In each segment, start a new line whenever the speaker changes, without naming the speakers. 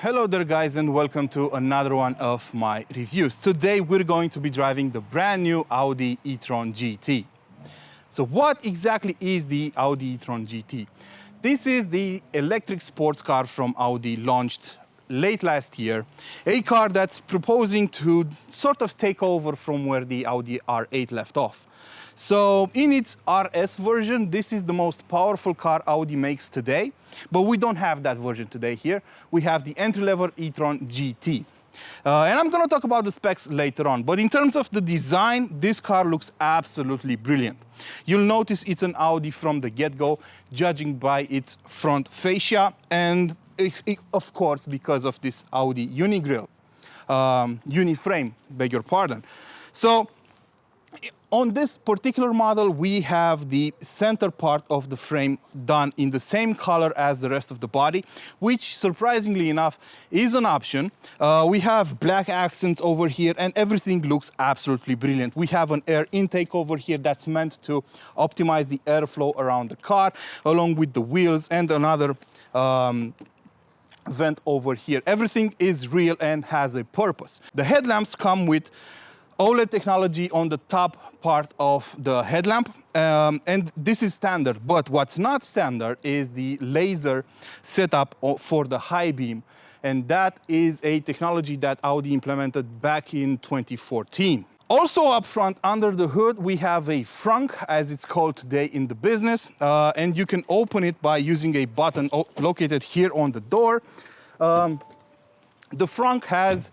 Hello there guys, and welcome to another one of my reviews. Today we're going to be driving the brand new Audi e-Tron GT. So what exactly is the Audi e-Tron GT? This is the electric sports car from Audi, launched late last year. A car that's proposing to sort of take over from where the Audi R8 left off. So in its RS version, this is the most powerful car Audi makes today, but we don't have that version today here. We have the entry-level e-Tron GT. And I'm gonna talk about the specs later on, but in terms of the design, this car looks absolutely brilliant. You'll notice it's an Audi from the get-go, judging by its front fascia, and of course, because of this Audi uni-grille, uni-frame, beg your pardon. So, on this particular model, we have the center part of the frame done in the same color as the rest of the body, which surprisingly enough is an option. We have black accents over here and everything looks absolutely brilliant. We have an air intake over here that's meant to optimize the airflow around the car, along with the wheels and another vent over here. Everything is real and has a purpose. The headlamps come with OLED technology on the top part of the headlamp, and this is standard, but what's not standard is the laser setup for the high beam, and that is a technology that Audi implemented back in 2014. Also up front, under the hood, we have a frunk, as it's called today in the business, and you can open it by using a button located here on the door. The frunk has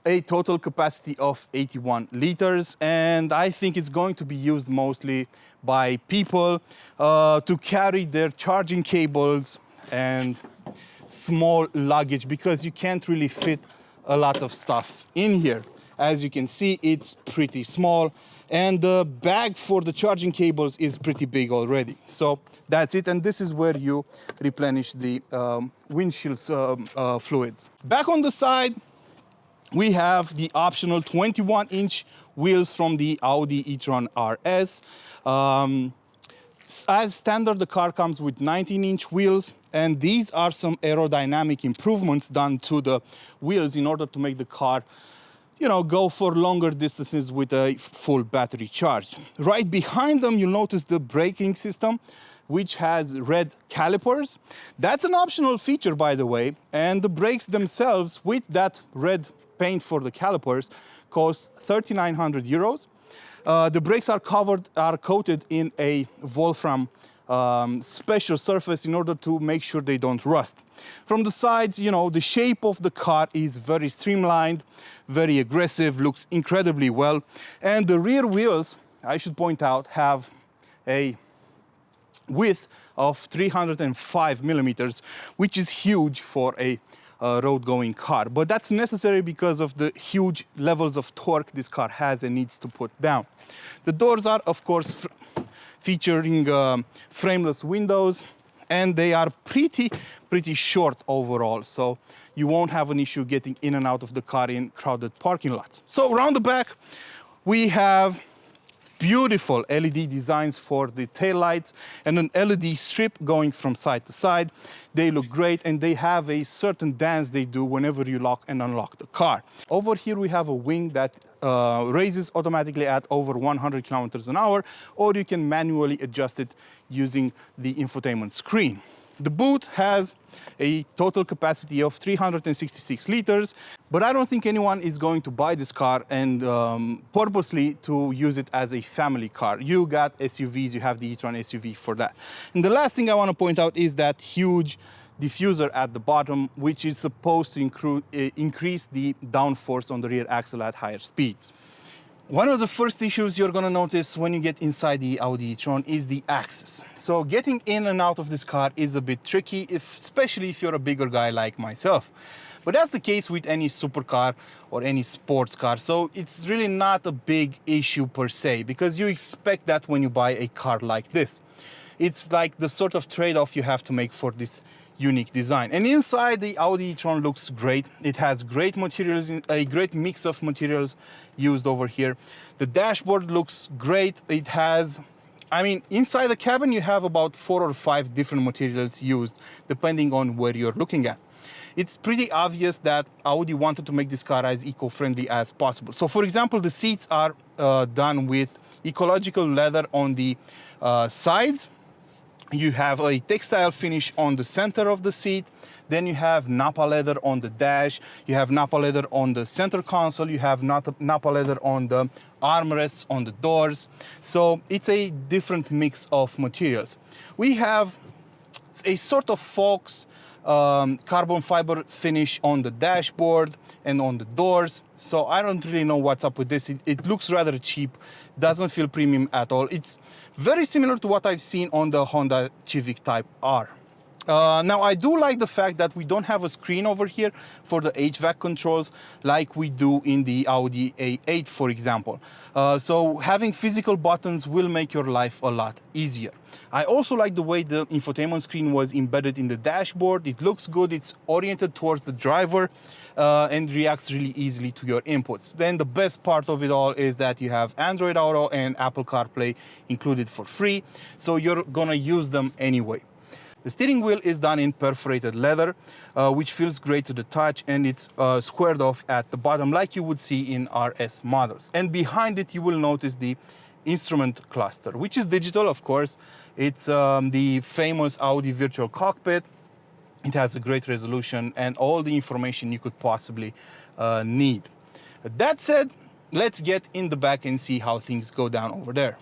a total capacity of 81 liters, and I think it's going to be used mostly by people to carry their charging cables and small luggage, because you can't really fit a lot of stuff in here. As you can see, it's pretty small, and the bag for the charging cables is pretty big already. So that's it, and this is where you replenish the windshield fluid. Back on the side, we have the optional 21-inch wheels from the Audi e-Tron RS. As standard, the car comes with 19-inch wheels, and these are some aerodynamic improvements done to the wheels in order to make the car, you know, go for longer distances with a full battery charge. Right behind them, you'll notice the braking system, which has red calipers. That's an optional feature, by the way, and the brakes themselves with that red paint for the calipers cost 3,900 euros. The brakes are coated in a Wolfram special surface in order to make sure they don't rust. From the sides, you know, the shape of the car is very streamlined, very aggressive, looks incredibly well. And the rear wheels, I should point out, have a width of 305 millimeters, which is huge for a road-going car, but that's necessary because of the huge levels of torque this car has and needs to put down. The doors are, of course, featuring frameless windows, and they are pretty short overall, so you won't have an issue getting in and out of the car in crowded parking lots. So around the back, we have beautiful LED designs for the taillights and an LED strip going from side to side. They look great, and they have a certain dance they do whenever you lock and unlock the car. Over here we have a wing that raises automatically at over 100 kilometers an hour, or you can manually adjust it using the infotainment screen. The boot has a total capacity of 366 liters, but I don't think anyone is going to buy this car and purposely to use it as a family car. You got SUVs, you have the e-Tron SUV for that. And the last thing I want to point out is that huge diffuser at the bottom, which is supposed to increase the downforce on the rear axle at higher speeds. One of the first issues you're going to notice when you get inside the Audi e-Tron is the access. So getting in and out of this car is a bit tricky, especially if you're a bigger guy like myself. But that's the case with any supercar or any sports car, so it's really not a big issue per se, because you expect that when you buy a car like this. It's like the sort of trade-off you have to make for this unique design. And inside, the Audi e-Tron looks great. It has great materials, a great mix of materials used over here. The dashboard looks great. It has, I mean, inside the cabin you have about 4 or 5 different materials used depending on where you're looking at. it's pretty obvious that Audi wanted to make this car as eco-friendly as possible. So for example, the seats are done with ecological leather on the sides. You have a textile finish on the center of the seat. Then you have Napa leather on the dash. You have Napa leather on the center console. You have Napa leather on the armrests, on the doors. So it's a different mix of materials. We have a sort of Fox carbon fiber finish on the dashboard and on the doors. So I don't really know what's up with this. It looks rather cheap, doesn't feel premium at all. It's very similar to what I've seen on the Honda Civic Type R. Now I do like the fact that we don't have a screen over here for the HVAC controls like we do in the Audi A8, for example. So having physical buttons will make your life a lot easier. I also like the way the infotainment screen was embedded in the dashboard. It looks good, it's oriented towards the driver and reacts really easily to your inputs. Then the best part of it all is that you have Android Auto and Apple CarPlay included for free, so you're gonna use them anyway. The steering wheel is done in perforated leather, which feels great to the touch, and it's squared off at the bottom like you would see in RS models. And behind it you will notice the instrument cluster, which is digital, of course. It's the famous Audi virtual cockpit. It has a great resolution and all the information you could possibly need. That said, let's get in the back and see how things go down over there.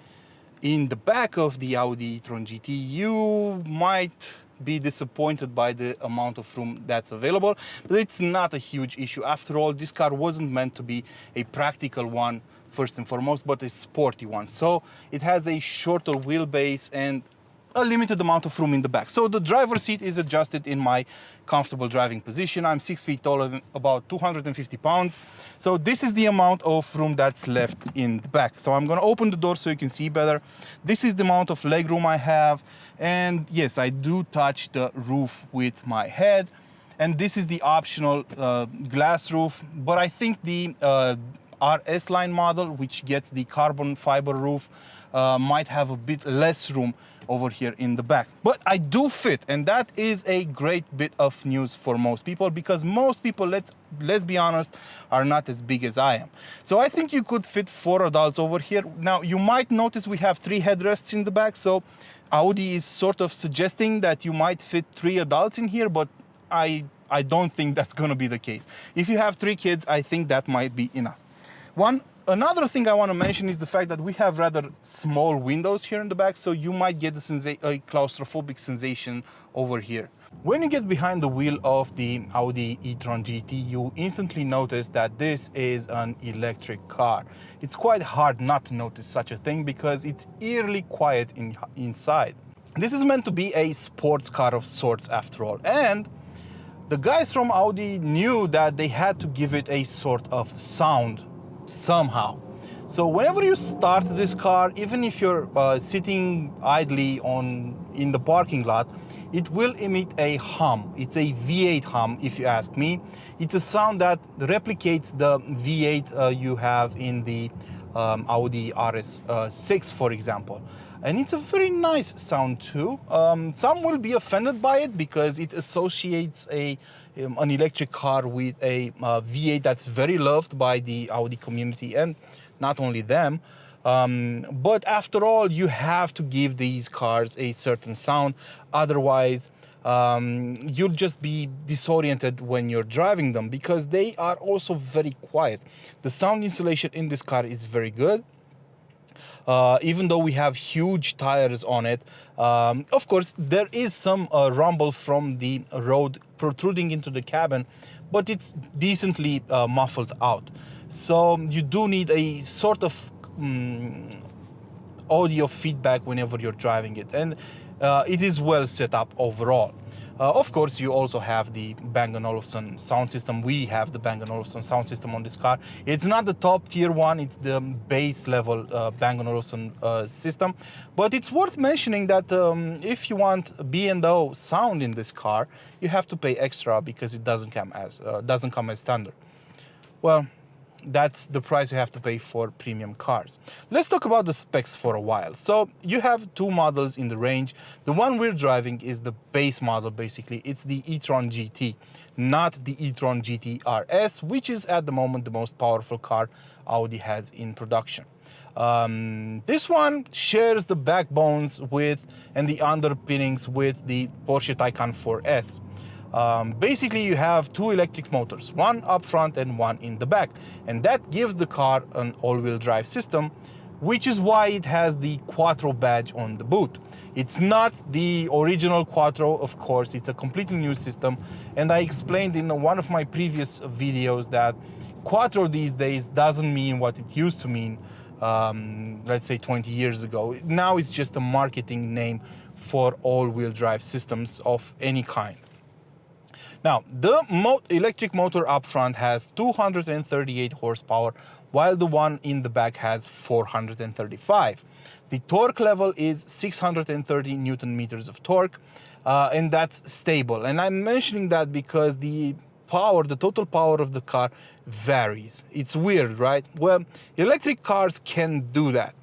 In the back of the Audi e-Tron GT, you might be disappointed by the amount of room that's available, but it's not a huge issue. After all, this car wasn't meant to be a practical one first and foremost, but a sporty one. So it has a shorter wheelbase and a limited amount of room in the back. So the driver's seat is adjusted in my comfortable driving position. I'm 6 feet taller than about 250 pounds. So this is the amount of room that's left in the back. So I'm gonna open the door so you can see better. This is the amount of leg room I have. And yes, I do touch the roof with my head. And this is the optional glass roof. But I think the RS line model, which gets the carbon fiber roof, might have a bit less room over here in the back, but I do fit, and that is a great bit of news for most people, because most people, let's be honest, are not as big as I am. So I think you could fit 4 adults over here. Now you might notice we have 3 headrests in the back, so Audi is sort of suggesting that you might fit 3 adults in here, but I don't think that's going to be the case. If you have 3 kids, I think that might be enough. Another thing I want to mention is the fact that we have rather small windows here in the back, so you might get a claustrophobic sensation over here. When you get behind the wheel of the Audi e-Tron GT, you instantly notice that this is an electric car. It's quite hard not to notice such a thing because it's eerily quiet inside. This is meant to be a sports car of sorts after all, and the guys from Audi knew that they had to give it a sort of sound somehow. So whenever you start this car, even if you're sitting idly in the parking lot, it will emit a hum. It's a V8 hum, if you ask me. It's a sound that replicates the V8 you have in the Audi RS6, for example. And it's a very nice sound too. Some will be offended by it because it associates an electric car with a V8 that's very loved by the Audi community, and not only them. But after all, you have to give these cars a certain sound. Otherwise, you'll just be disoriented when you're driving them, because they are also very quiet. The sound insulation in this car is very good. Even though we have huge tires on it, of course there is some rumble from the road protruding into the cabin, but it's decently muffled out. So you do need a sort of audio feedback whenever you're driving it, and it is well set up overall. Of course, you also have the Bang & Olufsen sound system. We have the Bang & Olufsen sound system on this car. It's not the top tier one, it's the base level Bang & Olufsen system. But it's worth mentioning that if you want B&O sound in this car, you have to pay extra because it doesn't come as standard. Well, that's the price you have to pay for premium cars. Let's talk about the specs for a while. So you have two models in the range. The one we're driving is the base model, basically. It's the e-Tron GT, not the e-Tron GT RS, which is at the moment the most powerful car Audi has in production. This one shares the backbones with and the underpinnings with the Porsche Taycan 4S. Basically, you have two electric motors, one up front and one in the back, and that gives the car an all-wheel drive system, which is why it has the Quattro badge on the boot. It's not the original Quattro, of course. It's a completely new system, and I explained in one of my previous videos that Quattro these days doesn't mean what it used to mean, let's say 20 years ago. Now it's just a marketing name for all-wheel drive systems of any kind. Now, the electric motor up front has 238 horsepower, while the one in the back has 435. The torque level is 630 Newton meters of torque, and that's stable. And I'm mentioning that because the total power of the car varies. It's weird, right? Well, electric cars can do that.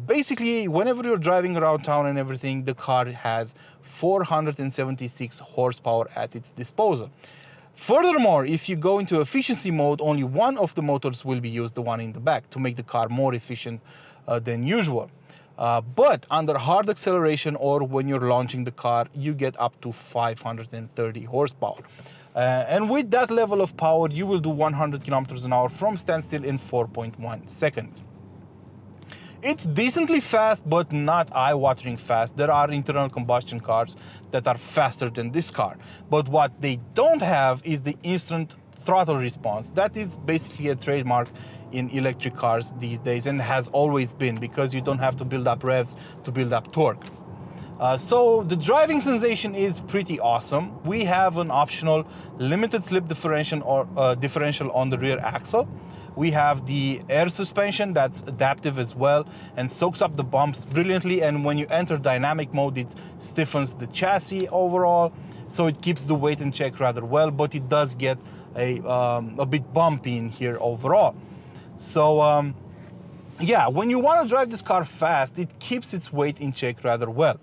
Basically, whenever you're driving around town and everything, the car has 476 horsepower at its disposal. Furthermore, if you go into efficiency mode, only one of the motors will be used, the one in the back, to make the car more efficient than usual. But under hard acceleration or when you're launching the car, you get up to 530 horsepower. And with that level of power, you will do 100 kilometers an hour from standstill in 4.1 seconds. It's decently fast, but not eye-watering fast. There are internal combustion cars that are faster than this car. But what they don't have is the instant throttle response. That is basically a trademark in electric cars these days and has always been, because you don't have to build up revs to build up torque. So the driving sensation is pretty awesome. We have an optional limited slip differential on the rear axle. We have the air suspension that's adaptive as well and soaks up the bumps brilliantly, and when you enter dynamic mode, it stiffens the chassis overall, so it keeps the weight in check rather well, but it does get a bit bumpy in here overall. So yeah, when you want to drive this car fast, it keeps its weight in check rather well.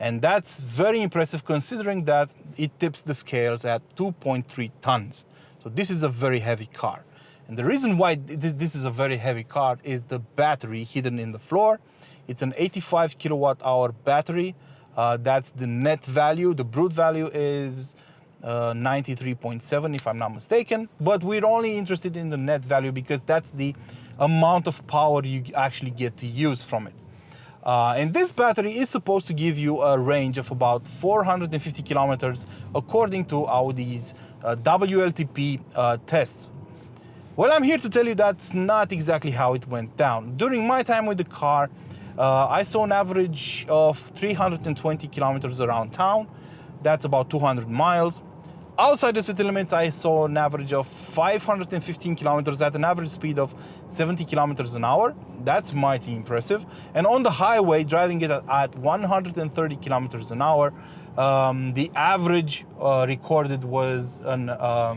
And that's very impressive considering that it tips the scales at 2.3 tons. So this is a very heavy car. And the reason why this is a very heavy car is the battery hidden in the floor. It's an 85 kilowatt hour battery. That's the net value. The brute value is 93.7 if I'm not mistaken. But we're only interested in the net value because that's the amount of power you actually get to use from it. And this battery is supposed to give you a range of about 450 kilometers according to Audi's WLTP tests. Well, I'm here to tell you that's not exactly how it went down. During my time with the car, I saw an average of 320 kilometers around town. That's about 200 miles. Outside the city limits, I saw an average of 515 kilometers at an average speed of 70 kilometers an hour. That's mighty impressive. And on the highway, driving it at 130 kilometers an hour, the average recorded was a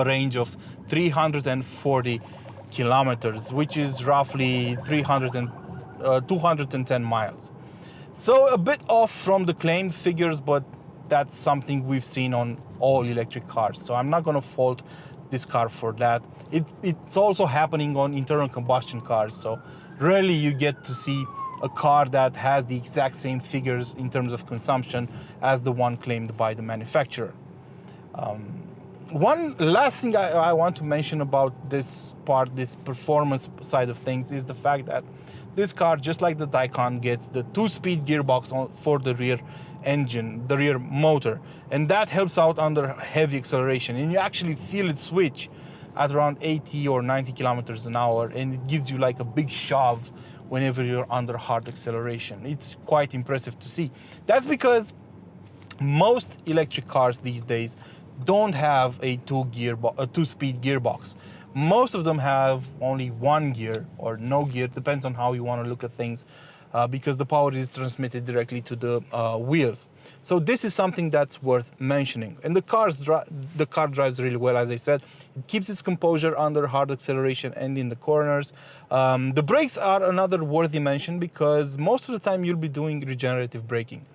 range of 340 kilometers, which is roughly 210 miles. So a bit off from the claimed figures, but that's something we've seen on all electric cars. So I'm not going to fault this car for that. It's also happening on internal combustion cars. So rarely you get to see a car that has the exact same figures in terms of consumption as the one claimed by the manufacturer. One last thing I want to mention about this part, this performance side of things, is the fact that this car, just like the Taycan, gets the 2-speed gearbox for the rear engine, the rear motor, and that helps out under heavy acceleration, and you actually feel it switch at around 80 or 90 kilometers an hour, and it gives you like a big shove whenever you're under hard acceleration. It's quite impressive to see. That's because most electric cars these days don't have a 2-speed gearbox. Most of them have only 1 gear or no gear, depends on how you want to look at things. because the power is transmitted directly to the wheels. So this is something that's worth mentioning. And the car drives really well, as I said. It keeps its composure under hard acceleration and in the corners. The brakes are another worthy mention because most of the time you'll be doing regenerative braking,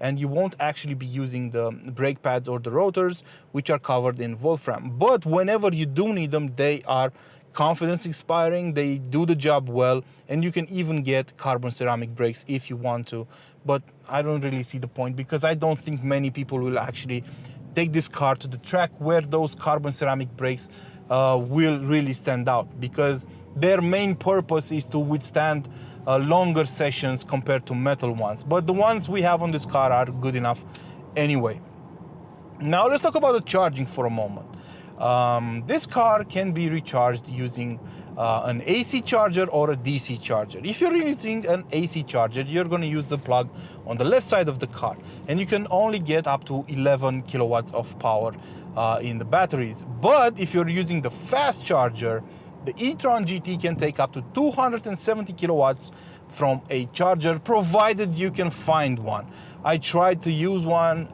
and you won't actually be using the brake pads or the rotors, which are covered in Wolfram. But whenever you do need them, they are confidence inspiring, they do the job well, and you can even get carbon ceramic brakes if you want to. But I don't really see the point, because I don't think many people will actually take this car to the track where those carbon ceramic brakes will really stand out, because their main purpose is to withstand longer sessions compared to metal ones. But the ones we have on this car are good enough anyway. Now let's talk about the charging for a moment. This car can be recharged using an AC charger or a DC charger. If you're using an AC charger, you're going to use the plug on the left side of the car, and you can only get up to 11 kilowatts of power in the batteries. But if you're using the fast charger, the e-Tron GT can take up to 270 kilowatts from a charger, provided you can find one. I tried to use one,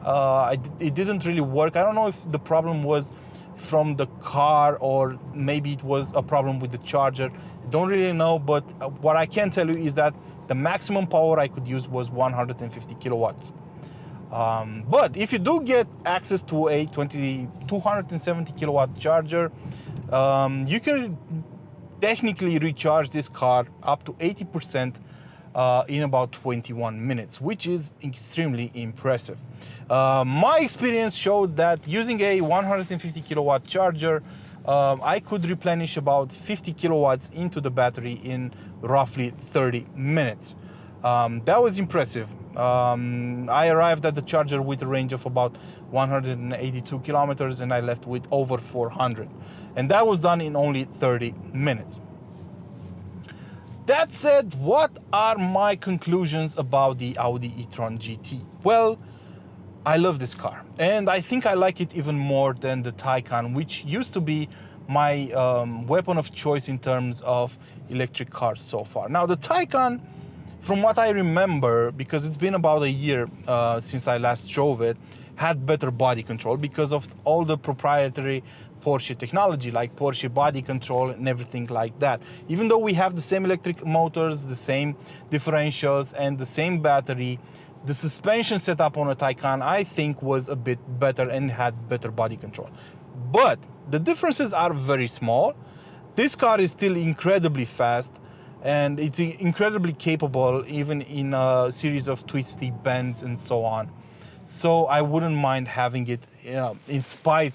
it didn't really work. I don't know if the problem was from the car or maybe it was a problem with the charger. Don't really know, but what I can tell you is that the maximum power I could use was 150 kilowatts. But if you do get access to a 270 kilowatt charger, you can technically recharge this car up to 80% in about 21 minutes, which is extremely impressive. My experience showed that using a 150 kilowatt charger, I could replenish about 50 kilowatts into the battery in roughly 30 minutes. That was impressive. I arrived at the charger with a range of about 182 kilometers, and I left with over 400. And that was done in only 30 minutes. That said, what are my conclusions about the Audi e-Tron GT? Well, I love this car, and I think I like it even more than the Taycan, which used to be my weapon of choice in terms of electric cars so far. Now, the Taycan, from what I remember, because it's been about a year since I last drove it, had better body control because of all the proprietary Porsche technology, like Porsche body control and everything like that. Even though we have the same electric motors, the same differentials, and the same battery, the suspension setup on a Taycan, I think, was a bit better and had better body control. But the differences are very small. This car is still incredibly fast, and it's incredibly capable, even in a series of twisty bends and so on. So I wouldn't mind having it in spite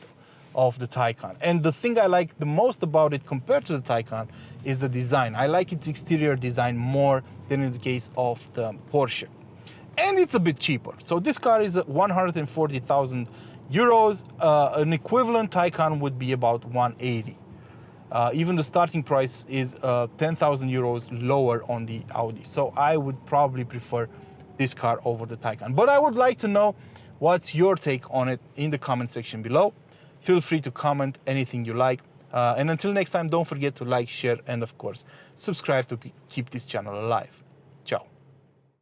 of the Taycan. And the thing I like the most about it compared to the Taycan is the design. I like its exterior design more than in the case of the Porsche. And it's a bit cheaper. So this car is 140,000 euros. An equivalent Taycan would be about 180. Even the starting price is 10,000 euros lower on the Audi. So I would probably prefer this car over the Taycan. But I would like to know what's your take on it in the comment section below. Feel free to comment anything you like. And until next time, don't forget to like, share, and of course, subscribe to keep this channel alive. Ciao.